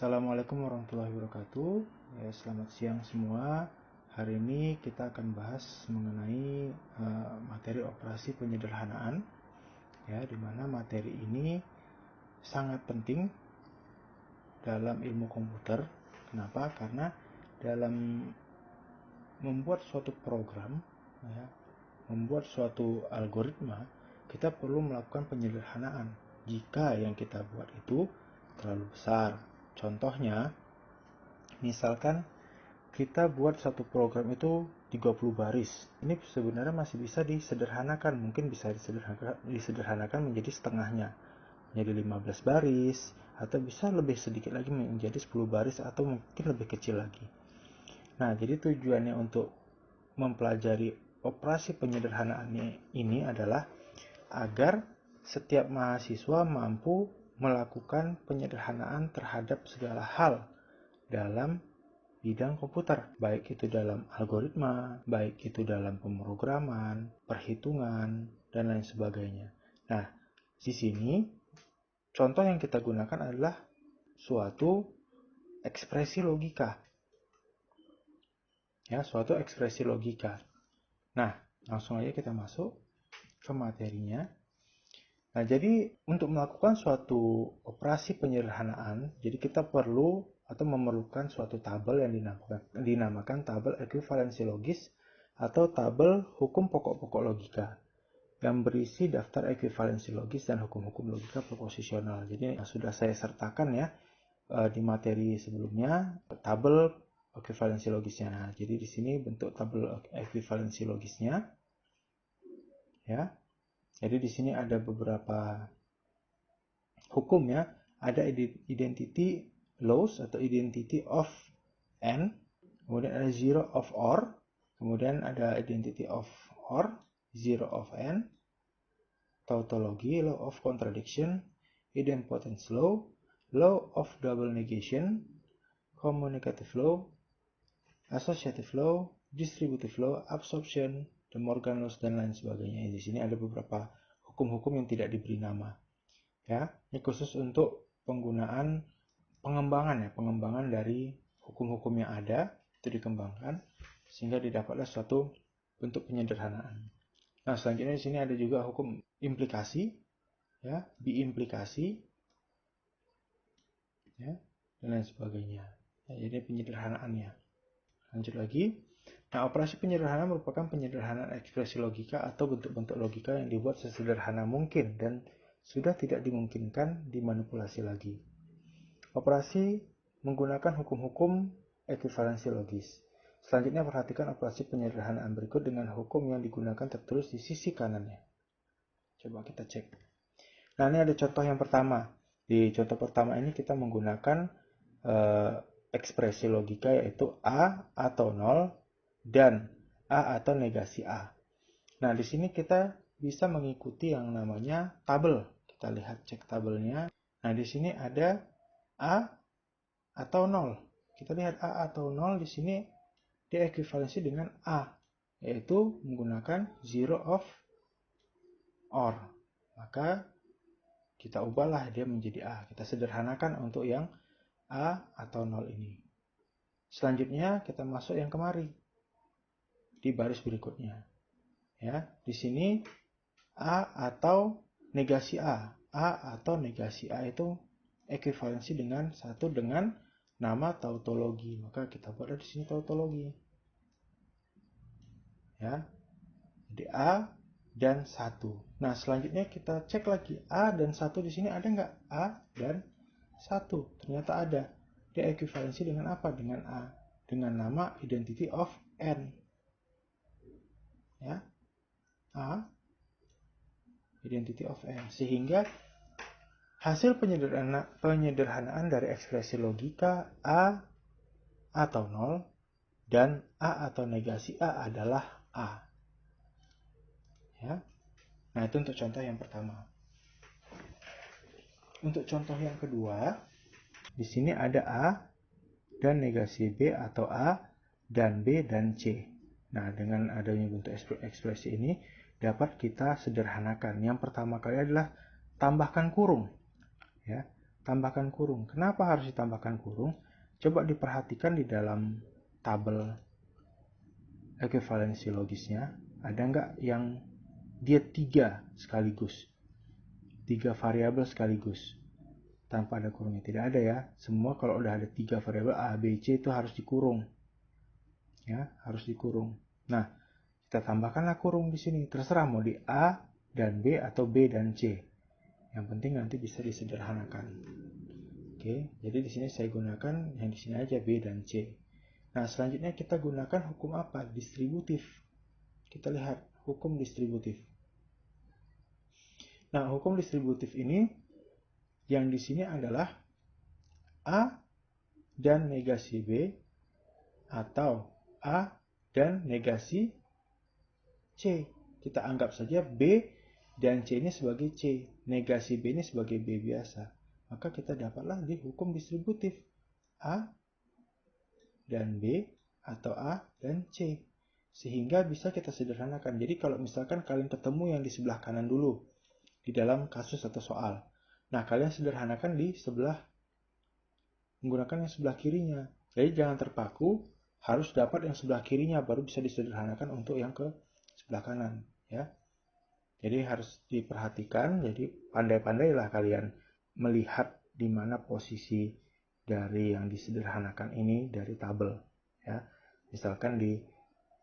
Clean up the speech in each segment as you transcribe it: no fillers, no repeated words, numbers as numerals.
Assalamualaikum warahmatullahi wabarakatuh. Selamat siang semua. Hari ini kita akan bahas mengenai materi operasi penyederhanaan, di mana materi ini sangat penting dalam ilmu komputer. Kenapa? Karena dalam membuat suatu program, membuat suatu algoritma, kita perlu melakukan penyederhanaan. Jika yang kita buat itu terlalu besar. Contohnya, misalkan kita buat satu program itu 30 baris. Ini sebenarnya masih bisa disederhanakan. Mungkin bisa disederhanakan menjadi setengahnya, menjadi 15 baris, atau bisa lebih sedikit lagi menjadi 10 baris, atau mungkin lebih kecil lagi. Nah, jadi tujuannya untuk mempelajari operasi penyederhanaan ini adalah agar setiap mahasiswa mampu melakukan penyederhanaan terhadap segala hal dalam bidang komputer, baik itu dalam algoritma, baik itu dalam pemrograman, perhitungan, dan lain sebagainya. Nah, di sini contoh yang kita gunakan adalah suatu ekspresi logika. Suatu ekspresi logika. Nah, langsung aja kita masuk ke materinya. Nah, jadi untuk melakukan suatu operasi penyederhanaan, jadi kita perlu atau memerlukan suatu tabel yang dinamakan tabel ekuivalensi logis atau tabel hukum pokok-pokok logika yang berisi daftar ekuivalensi logis dan hukum-hukum logika proposisional. Jadi sudah saya sertakan di materi sebelumnya tabel ekuivalensi logisnya. Nah, jadi di sini bentuk tabel ekuivalensi logisnya, Jadi di sini ada beberapa hukum Ada identity laws atau identity of n, kemudian ada zero of or, kemudian ada identity of or, zero of n, tautology, law of contradiction, idempotence law, law of double negation, communicative law, associative law, distributive law, absorption, De Morgan laws, dan lain sebagainya. Di sini ada beberapa hukum-hukum yang tidak diberi nama. Ini khusus untuk penggunaan pengembangan dari hukum-hukum yang ada itu dikembangkan sehingga didapatlah suatu bentuk penyederhanaan. Nah, selanjutnya di sini ada juga hukum implikasi, biimplikasi, dan lain sebagainya. Jadi penyederhanaannya. Lanjut lagi. Nah, operasi penyederhanaan merupakan penyederhanaan ekspresi logika atau bentuk-bentuk logika yang dibuat sesederhana mungkin dan sudah tidak dimungkinkan dimanipulasi lagi. Operasi menggunakan hukum-hukum ekuivalensi logis. Selanjutnya perhatikan operasi penyederhanaan berikut dengan hukum yang digunakan tertulis di sisi kanannya. Coba kita cek. Nah, ini ada contoh yang pertama. Di contoh pertama ini kita menggunakan ekspresi logika yaitu A atau 0 dan A atau negasi A. Nah, di sini kita bisa mengikuti yang namanya tabel. Kita lihat cek tabelnya. Nah, di sini ada A atau 0. Kita lihat A atau 0 di sini dia ekuivalensi dengan A, yaitu menggunakan zero of or. Maka kita ubahlah dia menjadi A. Kita sederhanakan untuk yang A atau 0 ini. Selanjutnya kita masuk yang kemari di baris berikutnya. Di sini A atau negasi A. A atau negasi A itu ekuivalensi dengan satu dengan nama tautologi. Maka kita buat di sini tautologi. Jadi A dan 1. Nah, selanjutnya kita cek lagi A dan 1 di sini ada nggak? A dan 1. Ternyata ada. Dia ekuivalensi dengan apa? Dengan A. Dengan nama identity of n. A identity of n. Sehingga hasil penyederhanaan dari ekspresi logika A atau 0 dan A atau negasi A adalah A. Nah, itu untuk contoh yang pertama. Untuk contoh yang kedua, di sini ada A dan negasi B atau A dan B dan C. Nah, dengan adanya bentuk ekspresi ini dapat kita sederhanakan. Yang pertama kali adalah tambahkan kurung. tambahkan kurung. Kenapa harus ditambahkan kurung? Coba diperhatikan di dalam tabel ekuivalensi logisnya, ada nggak yang dia 3 sekaligus, 3 variabel sekaligus tanpa ada kurungnya? Tidak ada ya. Semua kalau udah ada 3 variabel A, B, C itu harus dikurung. Ya, harus dikurung. Nah, kita tambahkanlah kurung di sini. Terserah mau di A dan B atau B dan C. Yang penting nanti bisa disederhanakan. Oke, jadi di sini saya gunakan yang di sini aja B dan C. Nah, selanjutnya kita gunakan hukum apa? Distributif. Kita lihat hukum distributif. Nah, hukum distributif ini yang di sini adalah A dan negasi B atau A dan negasi C. Kita anggap saja B dan C ini sebagai C, negasi B ini sebagai B biasa. Maka kita dapatlah di hukum distributif A dan B atau A dan C. Sehingga bisa kita sederhanakan. Jadi kalau misalkan kalian ketemu yang di sebelah kanan dulu, di dalam kasus atau soal. Nah, kalian sederhanakan di sebelah, menggunakan yang sebelah kirinya. Jadi jangan terpaku, harus dapat yang sebelah kirinya, baru bisa disederhanakan untuk yang ke sebelah kanan. Ya. Jadi harus diperhatikan, jadi pandai-pandailah kalian melihat di mana posisi dari yang disederhanakan ini dari tabel. Ya. Misalkan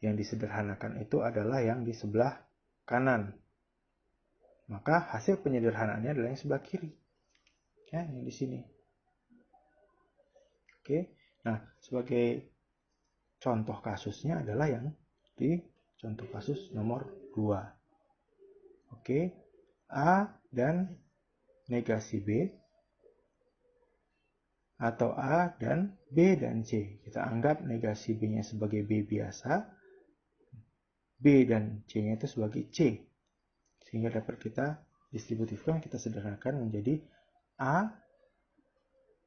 yang disederhanakan itu adalah yang di sebelah kanan. Maka hasil penyederhanaannya adalah yang sebelah kiri. Ya, yang di sini. Oke. Nah, sebagai contoh kasusnya adalah yang di contoh kasus nomor 2. Oke, A dan negasi B atau A dan B dan C. Kita anggap negasi B-nya sebagai B biasa, B dan C-nya itu sebagai C. Sehingga dapat kita distributifkan, kita sederhanakan menjadi A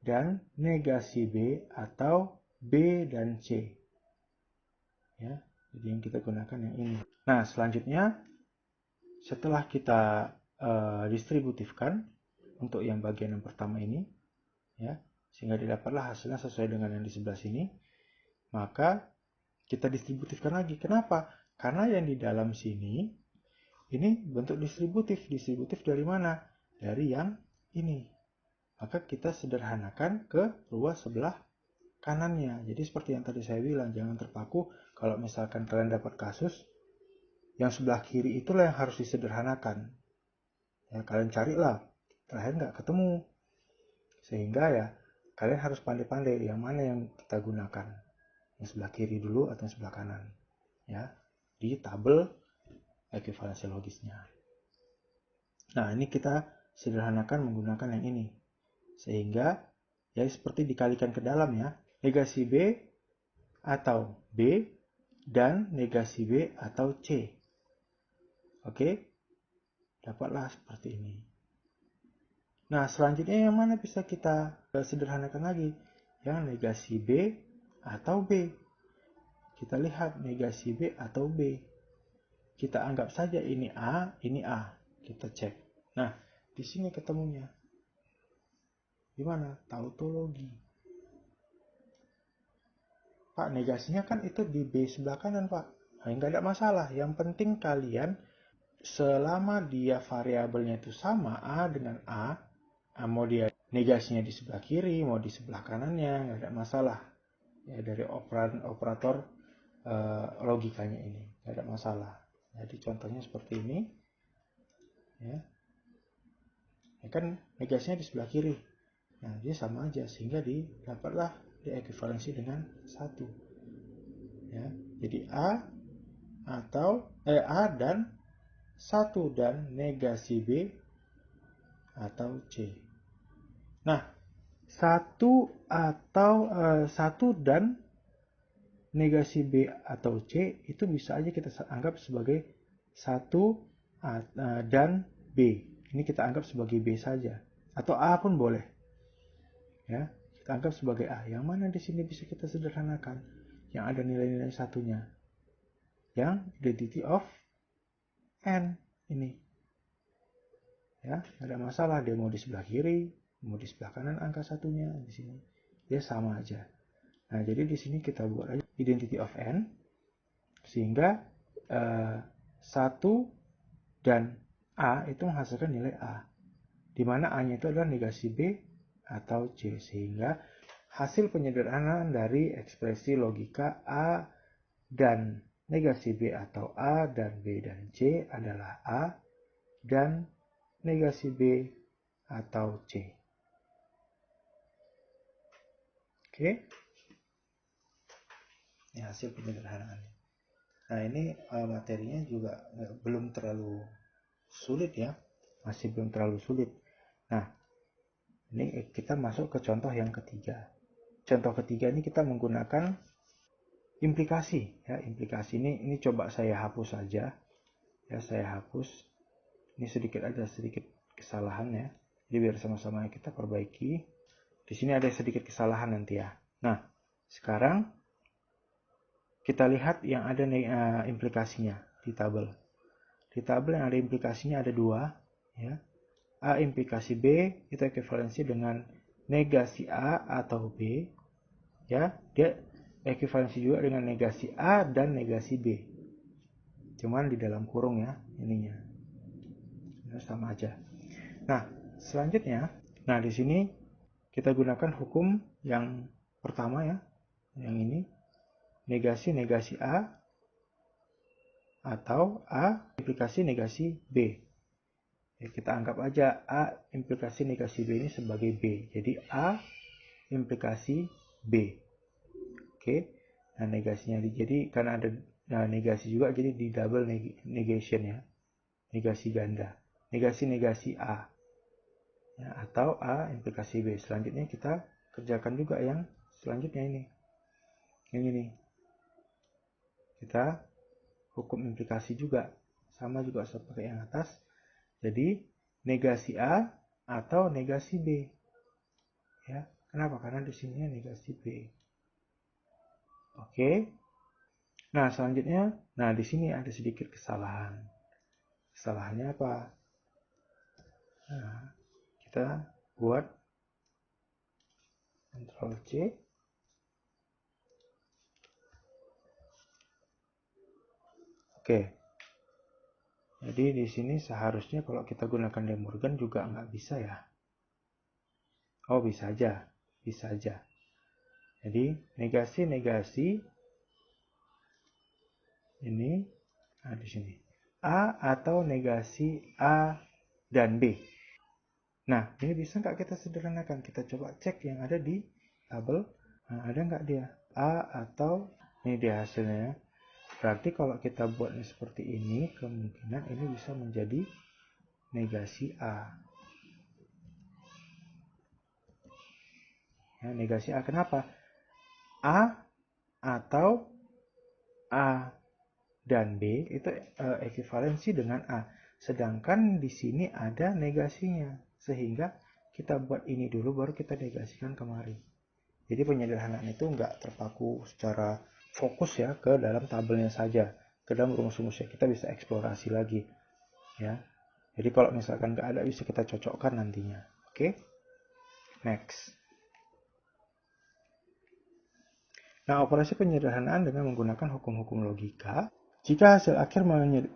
dan negasi B atau B dan C. Ya, jadi yang kita gunakan yang ini. Nah, selanjutnya setelah kita distributifkan untuk yang bagian yang pertama ini, ya, sehingga didapatlah hasilnya sesuai dengan yang di sebelah sini, maka kita distributifkan lagi. Kenapa? Karena yang di dalam sini ini bentuk distributif. Distributif dari mana? Dari yang ini. Maka kita sederhanakan ke ruas sebelah kanannya. Jadi seperti yang tadi saya bilang, jangan terpaku. Kalau misalkan kalian dapat kasus, yang sebelah kiri itulah yang harus disederhanakan. Ya, kalian carilah, terakhir nggak ketemu. Sehingga ya, kalian harus pandai-pandai yang mana yang kita gunakan. Yang sebelah kiri dulu atau yang sebelah kanan. Ya, di tabel ekuivalensi logisnya. Nah, ini kita sederhanakan menggunakan yang ini. Sehingga ya seperti dikalikan ke dalam ya. Negasi B atau B dan negasi B atau C. Oke, dapatlah seperti ini. Nah, selanjutnya yang mana bisa kita sederhanakan lagi? Yang negasi B atau B. Kita lihat negasi B atau B. Kita anggap saja ini A, ini A. Kita cek. Nah, di sini ketemunya. Di mana? Tautologi. Pak, negasinya kan itu di B sebelah kanan, Pak. Nah, nggak ada masalah. Yang penting kalian selama dia variabelnya itu sama, A dengan A, mau dia negasinya di sebelah kiri, mau di sebelah kanannya, nggak ada masalah. Ya, dari operator logikanya ini, nggak ada masalah. Jadi contohnya seperti ini. Ya, kan negasinya di sebelah kiri. Nah, dia sama aja, sehingga didapatlah diekuivalensi dengan 1. Ya, jadi A atau A dan 1 dan negasi B atau C. Nah, 1 atau 1 dan negasi B atau C itu bisa aja kita anggap sebagai 1 dan B. Ini kita anggap sebagai B saja. Atau A pun boleh. Ya, kita anggap sebagai A. Yang mana di sini bisa kita sederhanakan? Yang ada nilai-nilai satunya. Yang identity of N ini. Ya, ada masalah dia mau di sebelah kiri, Mau di sebelah kanan angka satunya, di sini dia sama aja. Nah, jadi di sini kita buat aja identity of n, sehingga 1 dan A itu menghasilkan nilai A, di mana A-nya itu adalah negasi B atau C, sehingga hasil penyederhanaan dari ekspresi logika A dan negasi B atau A dan B dan C adalah A dan negasi B atau C. Oke. Ini hasil penyederhanaannya. Nah, ini materinya juga belum terlalu sulit ya. Masih belum terlalu sulit. Nah, ini kita masuk ke contoh yang ketiga. Contoh ketiga ini kita menggunakan implikasi ya. Implikasi ini coba saya hapus saja. Ya, saya hapus. Ini ada sedikit kesalahan ya. Jadi biar sama-sama kita perbaiki. Di sini ada sedikit kesalahan nanti ya. Nah, sekarang kita lihat yang ada implikasinya di tabel. Di tabel yang ada implikasinya ada 2 ya. A implikasi B itu ekuivalensi dengan negasi A atau B ya. Dia ekuivalensi juga dengan negasi A dan negasi B. Cuman di dalam kurung ya ininya. Sama aja. Nah, selanjutnya, di sini kita gunakan hukum yang pertama ya. Yang ini negasi A atau A implikasi negasi B. Ya, kita anggap aja A implikasi negasi B ini sebagai B. Jadi A implikasi B. Oke. Nah, negasinya jadi karena ada negasi juga jadi di double negation ya. Negasi ganda. Negasi A. Ya, atau A implikasi B. Selanjutnya kita kerjakan juga yang selanjutnya ini. Yang ini. Kita hukum implikasi juga. Sama juga seperti yang atas. Jadi negasi A atau negasi B. Ya, kenapa? Karena di sini negasi B. Oke. Nah, selanjutnya, di sini ada sedikit kesalahan. Kesalahannya apa? Nah, kita buat Ctrl C. Oke. Jadi di sini seharusnya kalau kita gunakan De Morgan juga nggak bisa ya. Oh, bisa aja. Bisa aja. Jadi negasi ini di sini. A atau negasi A dan B. Nah, ini bisa nggak kita sederhanakan? Kita coba cek yang ada di tabel. Nah, ada nggak dia? A atau ini dia hasilnya. Berarti kalau kita buatnya seperti ini, kemungkinan ini bisa menjadi negasi A. Ya, negasi A kenapa? A atau A dan B itu ekuivalensi dengan A. Sedangkan di sini ada negasinya. Sehingga kita buat ini dulu baru kita negasikan kemari. Jadi penyederhanaan itu nggak terpaku secara fokus ya ke dalam tabelnya saja. Ke dalam rumus-rumusnya kita bisa eksplorasi lagi. Ya. Jadi kalau misalkan nggak ada bisa kita cocokkan nantinya. Oke? Next. Nah, operasi penyederhanaan dengan menggunakan hukum-hukum logika. Jika hasil akhir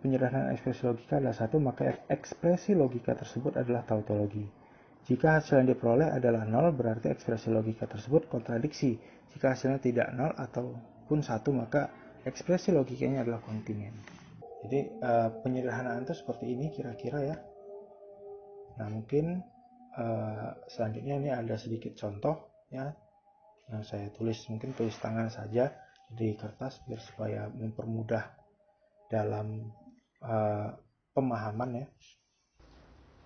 penyederhanaan ekspresi logika adalah 1, maka ekspresi logika tersebut adalah tautologi. Jika hasil yang diperoleh adalah 0, berarti ekspresi logika tersebut kontradiksi. Jika hasilnya tidak 0 ataupun 1, maka ekspresi logikanya adalah kontinen. Jadi penyederhanaan itu seperti ini kira-kira ya. Nah, mungkin selanjutnya ini ada sedikit contoh ya yang saya tulis, mungkin tulis tangan saja di kertas biar supaya mempermudah dalam pemahaman ya.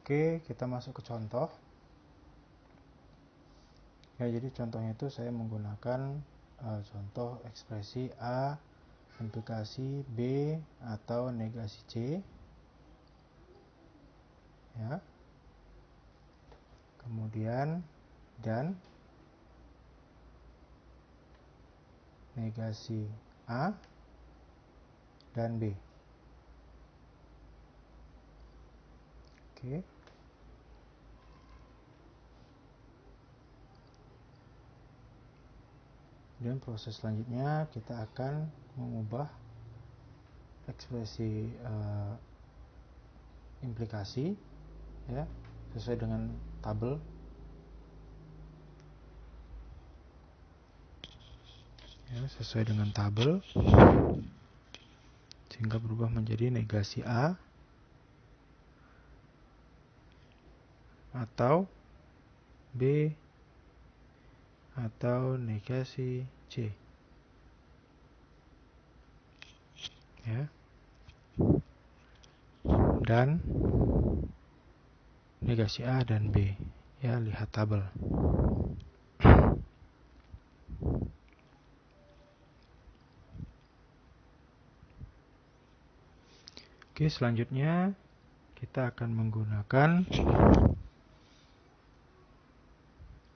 Oke, kita masuk ke contoh. Ya, jadi contohnya itu saya menggunakan contoh ekspresi A implikasi B atau negasi C. Ya. Kemudian dan negasi A dan B. Oke. Kemudian proses selanjutnya kita akan mengubah ekspresi implikasi ya sesuai dengan tabel. Ya, sesuai dengan tabel sehingga berubah menjadi negasi A atau B atau negasi C. Ya. Dan negasi A dan B. Ya, lihat tabel. Oke, selanjutnya kita akan menggunakan,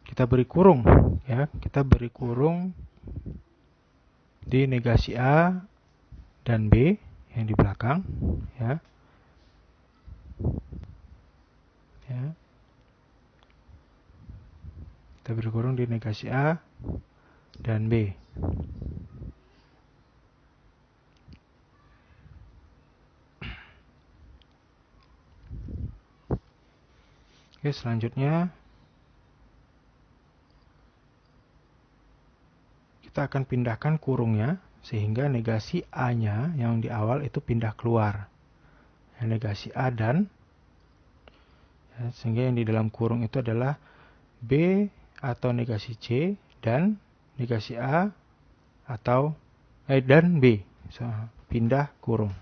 kita beri kurung ya, kita beri kurung di negasi A dan B yang di belakang ya. Ya. Kita beri kurung di negasi A dan B. Oke, selanjutnya kita akan pindahkan kurungnya sehingga negasi A-nya yang di awal itu pindah keluar. Ya, negasi A dan ya, sehingga yang di dalam kurung itu adalah B atau negasi C dan negasi A atau dan B. So, pindah kurung.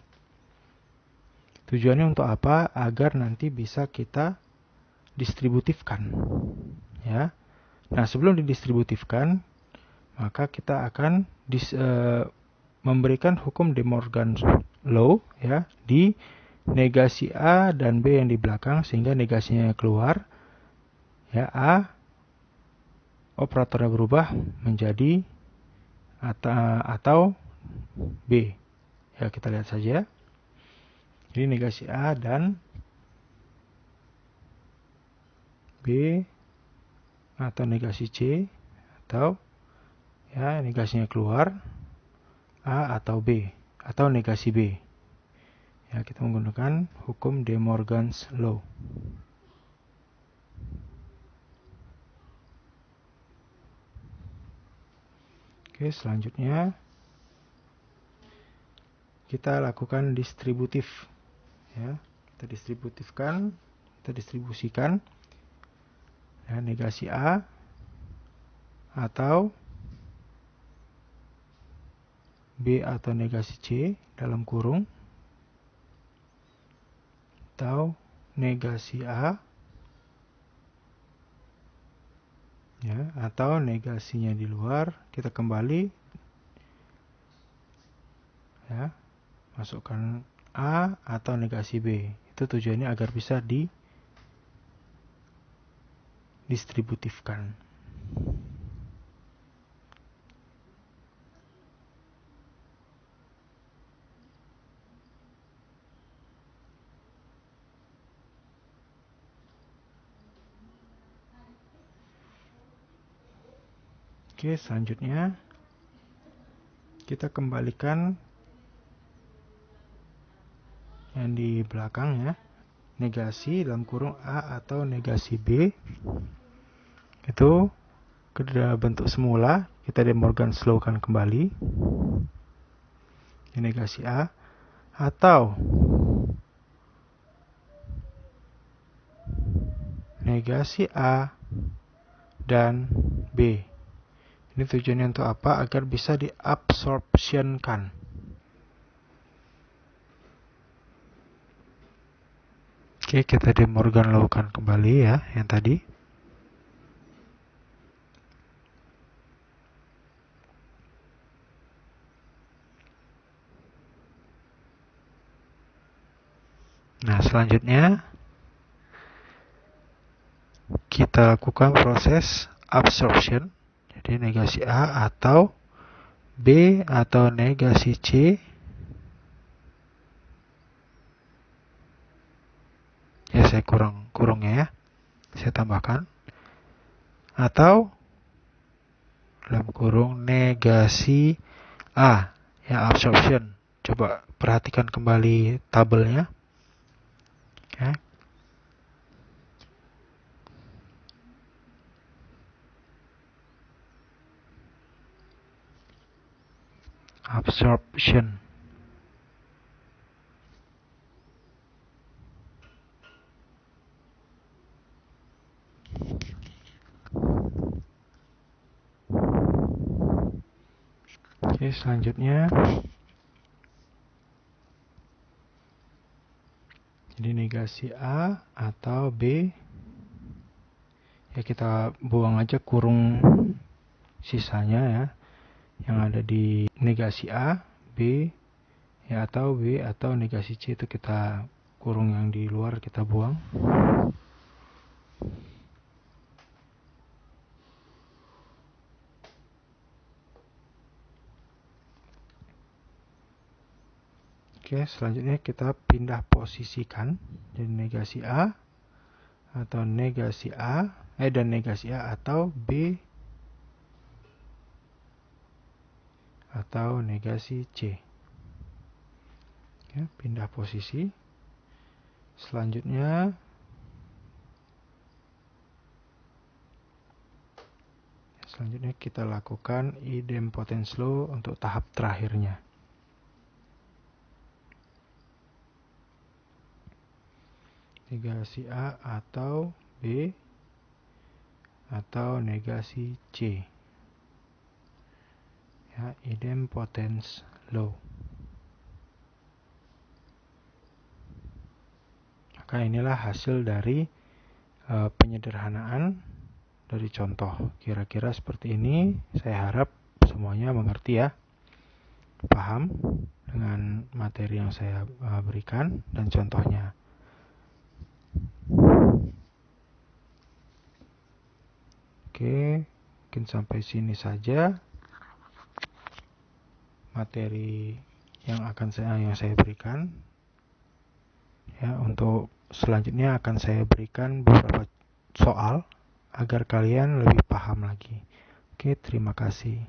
Tujuannya untuk apa? Agar nanti bisa kita distributifkan. Ya. Nah, sebelum didistributifkan, maka kita akan memberikan hukum De Morgan's Law ya di negasi A dan B yang di belakang sehingga negasinya keluar. Ya, A operatornya berubah menjadi atau B. Ya, kita lihat saja. Jadi negasi A dan B atau negasi C atau ya negasinya keluar A atau B atau negasi B. Ya, kita menggunakan hukum De Morgan's Law. Oke, selanjutnya kita lakukan distributif. Ya, kita distributifkan, kita distribusikan ya, negasi A atau B atau negasi C dalam kurung atau negasi A ya, atau negasinya di luar, kita kembali ya, masukkan A atau negasi B. Itu tujuannya agar bisa didistributifkan. Oke, selanjutnya kita kembalikan yang di belakang ya, negasi dalam kurung A atau negasi B itu ke bentuk semula, kita De Morgan's Law kan kembali di negasi A atau negasi A dan B. Ini tujuannya untuk apa? Agar bisa diabsorptionkan. Oke, kita De Morgan lakukan kembali ya, yang tadi. Nah, selanjutnya kita lakukan proses absorption. Jadi negasi A atau B atau negasi C. Ya, saya kurungnya ya. Saya tambahkan. Atau dalam kurung negasi A, ya, absorption. Coba perhatikan kembali tabelnya. Oke. Absorption. Oke, selanjutnya jadi negasi A atau B, ya kita buang aja kurung sisanya ya, yang ada di negasi A, B, ya, atau B atau negasi C, itu kita kurung yang di luar kita buang. Oke, selanjutnya kita pindah posisikan dari negasi A atau negasi A, dan negasi A atau B atau negasi C. Oke, pindah posisi. Selanjutnya kita lakukan idempotence law untuk tahap terakhirnya. Negasi A atau B atau negasi C. Ya, idempotence law. Maka inilah hasil dari penyederhanaan dari contoh. Kira-kira seperti ini. Saya harap semuanya mengerti ya, paham dengan materi yang saya berikan dan contohnya. Oke, mungkin sampai sini saja materi yang saya berikan. Ya, untuk selanjutnya akan saya berikan beberapa soal agar kalian lebih paham lagi. Oke, terima kasih.